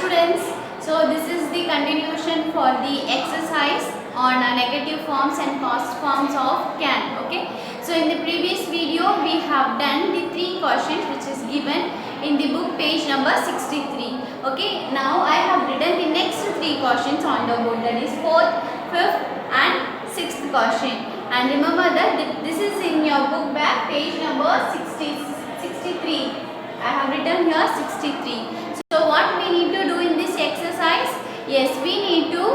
students. So this is the continuation for the exercise on negative forms and past forms of can. Okay. So in the previous video we have done the 3 questions which is given in the book page number 63. Okay. Now I have written the next 3 questions on the board, that is 4th, 5th and 6th question. And remember that this is in your book back page number 63. I have written here 63. So what we need to do in this exercise? Yes, we need to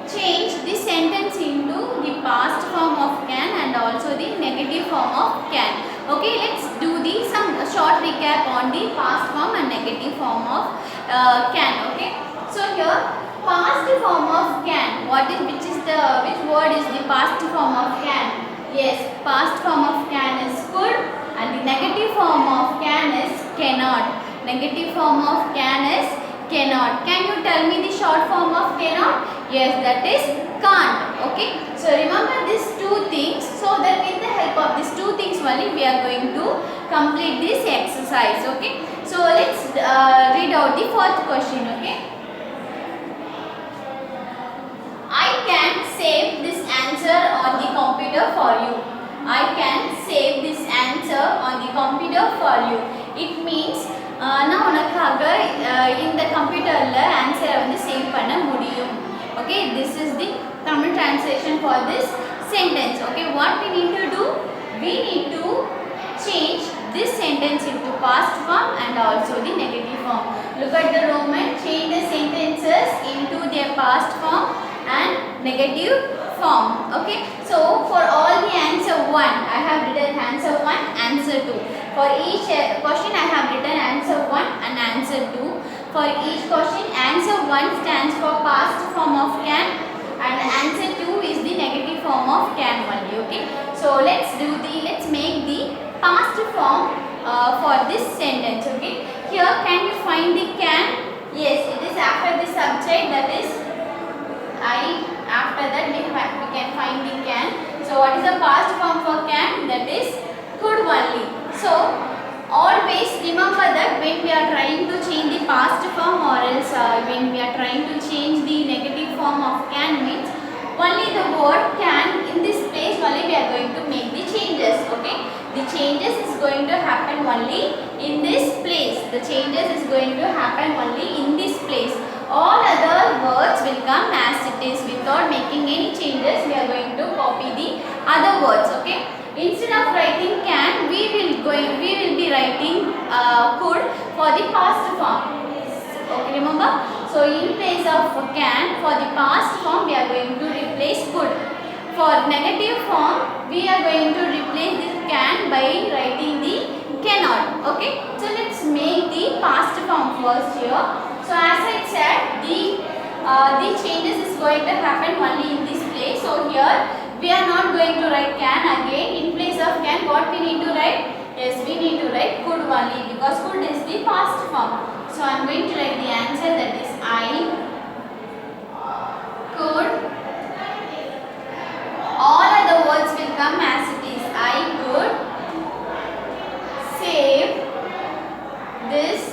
change the sentence into the past form of can and also the negative form of can. Okay, let's do some short recap on the past form and negative form of can. Okay, so here past form of can. Which word is the past form of can? Yes, past form of can is could and the negative form of can is cannot. Negative form of can is cannot. Can you tell me the short form of cannot? Yes, that is can't. Okay. So remember these 2 things, so that with the help of these 2 things only we are going to complete this exercise. Okay. So let's read out the 4th question. Okay. I can save this answer on the computer for you. I can save this answer on the computer for you. It means நான் உனக்காக இந்த கம்ப்யூட்டர்ல ஆன்சரை வந்து save பண்ண முடியும். Okay, this is the Tamil translation for this sentence. Okay, what we need to do? We need to change this sentence into past form and also the negative form. Look at the Roman, change the sentences into their past form and negative form. Okay, so for all the answer 1, I have written answer 1, answer 2. For each question I have written answer 1 and answer 2. For each question answer 1 stands for past form of can and answer 2 is the negative form of can only. Okay, so let's make the past form for this sentence. Okay, here can you find the can? Yes, it is after the subject, that is I. After that we can find the can. So what is the past form for can? That is could only. So always remember that when we are trying to change the past form or else when we are trying to change the negative form of can means only the word can, in this place only we are going to make the changes. Okay, the changes is going to happen only in this place. The changes is going to happen only in this place. All other words will come as it is without making any changes. We are going to copy the other words. Okay, instead of writing can, we will be writing could for the past form. Okay, remember? So in place of can, for the past form we are going to replace could. For negative form we are going to replace this can by writing the cannot. Okay, so let's make the past form first here. So as I said, the changes is going to happen only in this place. So here we are not going to write can again. In place of can, what we need to write? Yes, we need to write could only because could is the past form. So I am going to write the answer, that is I could. All other words will come as it is. I could save this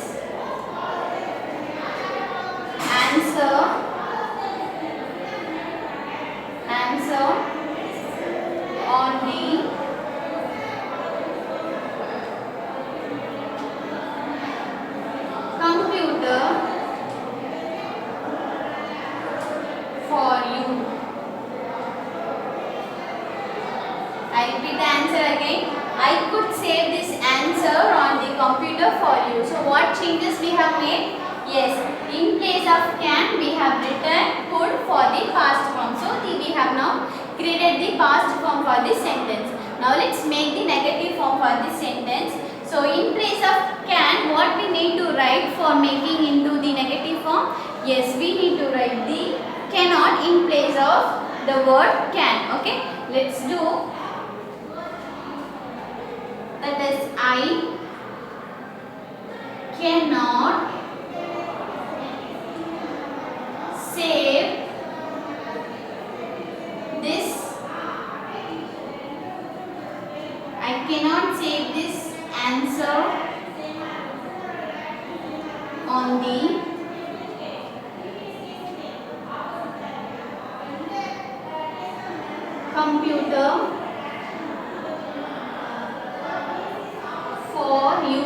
answer on the computer for you. I repeat the answer again. I could save this answer on the computer for you. So what changes we have made? Yes, in place of can we have written could for the past form. So we have now created the past form for this sentence. Now let's make the negative form for this sentence. So in place of can, what we need to write for making into the negative form? Yes, we need to write the cannot in place of the word can. Okay, let's do. That is I cannot save this. I cannot save this answer on the computer for you.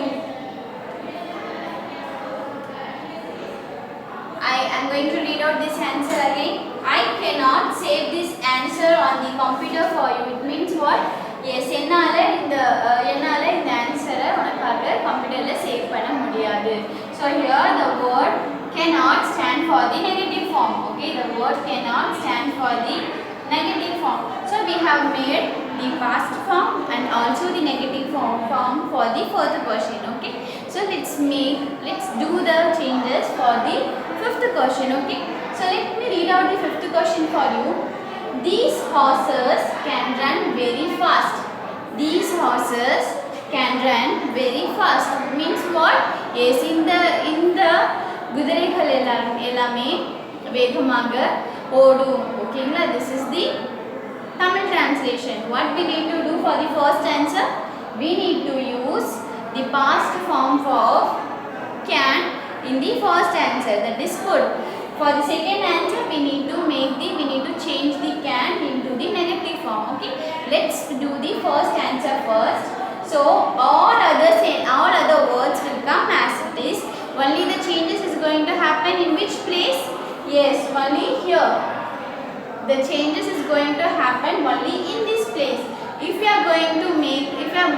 I am going to read out this answer again. I cannot save this answer on the computer for you. It means what? Yes, என்னால இந்த answer உனக்காக கம்ப்யூட்டர்ல save பண்ண முடியாது. So here the word cannot stand for the negative form. Okay, the word cannot stand for the negative form. So we have made the past form and also the negative form for the fourth question. Okay, so let's do the changes for the fifth question. Okay, so let me read out the fifth question for you. These horses can run very fast. These horses can run very fast. Means what? Yes, in the குதிரைகள் எல்லாமே வேகமாக ஓடும். ஓகேங்களா? This is the Tamil translation. What we need to do for the first answer? We need to use the past form of can in the first answer, that is could. For the second answer, we need to change the can into the negative form. Okay, let's do the first answer first. So all other words will come as it is. Only the changes is going to happen in which place? Yes, only here. The changes is going to happen only in this place. If you are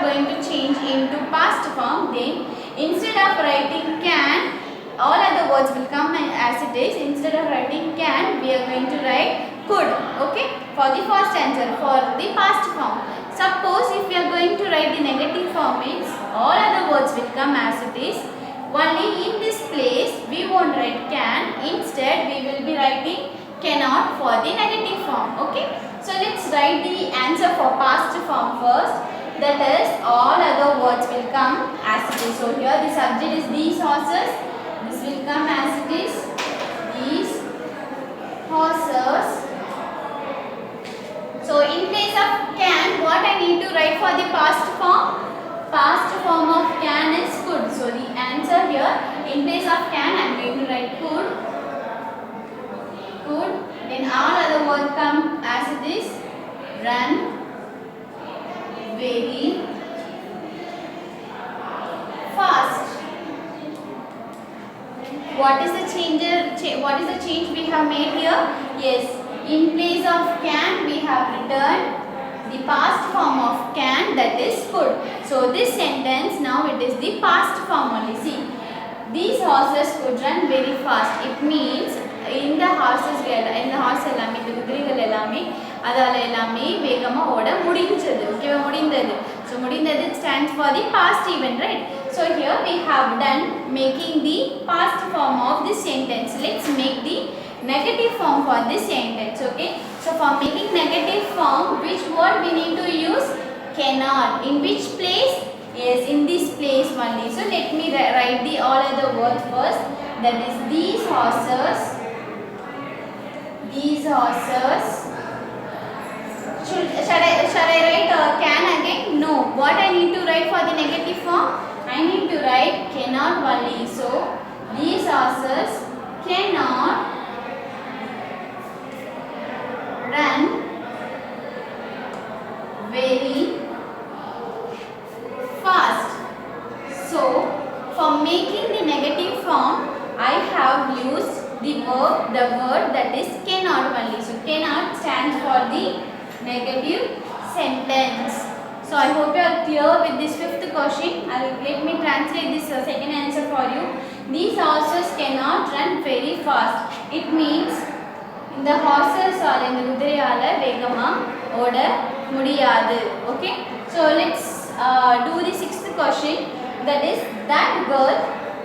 going to change into past form, then instead of writing can, all other words will come as it is. Instead of writing can, we are going to write could. Okay, for the first answer, for the past form. Suppose if we are going to write the negative form, means all other words will come as it is. Only in this place we won't write can. Instead we will be writing cannot for the negative form. Okay, so let's write the answer for past form first. That is, all other words will come as it is. So here the subject is these horses. This will come as it is. These horses. So in place of can, what I need to write for the past form? Past form of can is could. So the answer here, in place of can, I am going to write could. Could. Then all other words come as it is. Run very fast. What is the change we have made here? Yes, in place of can we have written the past form of can, that is could. So this sentence now it is the past form only. See, these horses could run very fast. It means இந்த hours எல்லாமே இந்த குதிரைகள் எல்லாமே அதால எல்லாமே வேகமா ஓட முடிஞ்சது. ஓகேவா? முடிந்தது. So முடிந்தது stands for the past event, right? So here we have done making the past form of this sentence. Let's make the negative form for this sentence. Okay, so for making negative form, which word we need to use? Cannot. In which place? Yes, in this place only. So let me write the all other words first. That is these horses. These horses. Shall I write can again? No. What I need to write for the negative form? I need to write cannot only. So these horses cannot run very fast. So for making the negative form, I have used the word that is cannot only. So cannot stands for the negative sentence. So I hope you are clear with this fifth question. Let me translate this second answer for you. These horses cannot run very fast. It means இந்த horses ஆல இந்த குதிரையால வேகமா ஓட முடியாது. Okay, so let's do the sixth question. That is, that girl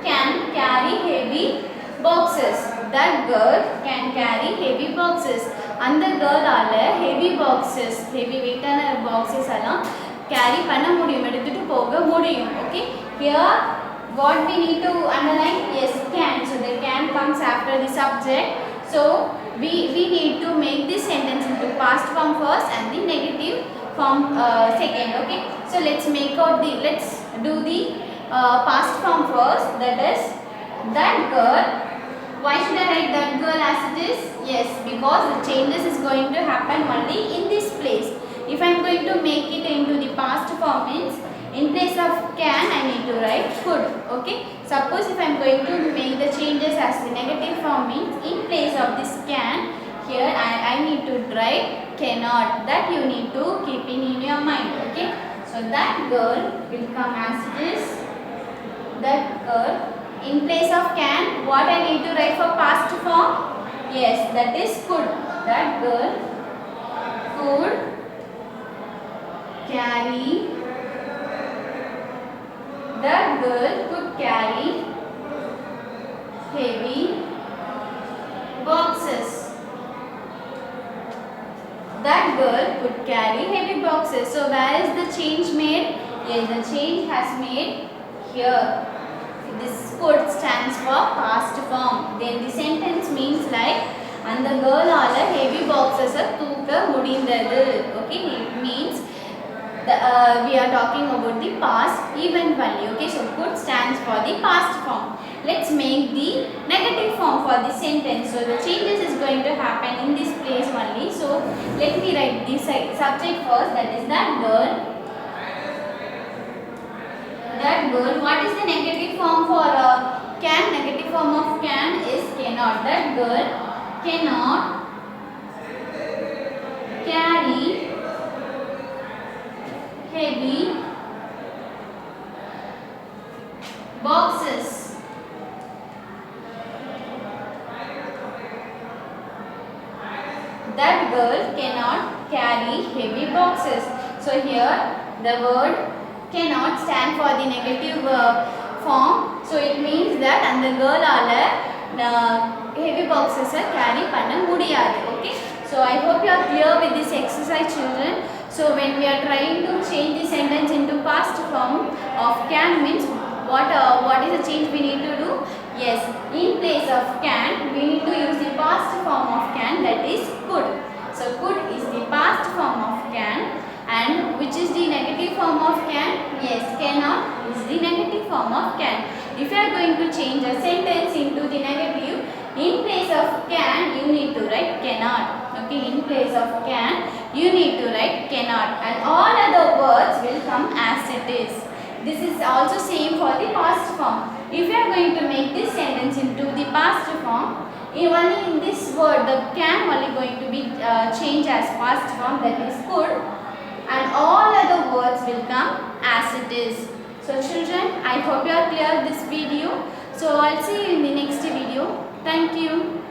can carry heavy boxes. That girl can carry heavy boxes. அந்த girl ஆல heavy boxes, heavy weightaன boxes எல்லாம் carry பண்ண முடியும், எடுத்துட்டு போக முடியும். Okay, here what we need to underline? Yes, can. So the can comes after the subject. So we need to make this sentence into past form first and the negative form second. Okay, so let's do the past form first. That is, that girl. Why should I write that girl as it is? Yes, because the changes is going to happen only in this place. If I am going to make it into the past form means in place of can I need to write could. Okay. Suppose if I am going to make the changes as the negative form means in place of this can here I need to write cannot. That you need to keep in your mind. Okay. So that girl will come as it is. That girl in place of can what I need to write for past form? Yes, that is could. That girl could carry. That girl could carry heavy boxes. That girl could carry heavy boxes. So where is the change made? Yes, the change has made here. This could stands for past form. Then the sentence means like and the girl all heavy boxes தூக்க முடிந்தது. Okay, it means we are talking about the past event value. Okay, so could stands for the past form. Let's make the negative form for the sentence. So the changes is going to happen in this place only. So let me write the subject first. That is that girl. That girl. What is the negative form for can? Negative form of can is cannot. That girl cannot carry heavy boxes. That girl cannot carry heavy boxes. So here the word cannot stand for the negative form. So it means that and the girl heavy boxes carry panna mudiyadu. Okay. So I hope you are clear with this exercise, children. So when we are trying to change the sentence into past form of can means what is the change we need to do? Yes, in place of can we need to use the past form of can, that is could. So could is the past form of can and which is the negative form of can? Yes, cannot is the negative form of can. If you are going to change a sentence into the negative, in place of can you need to write cannot. Okay, in place of can you need to write cannot and all other words will come as it is. This is also same for the past form. If you are going to make this sentence into the past form, only in this word the can only going to be changed as past form, that is could, and all other words will come as it is. So children, I hope you are clear this video. So I'll see you in the next video. Thank you.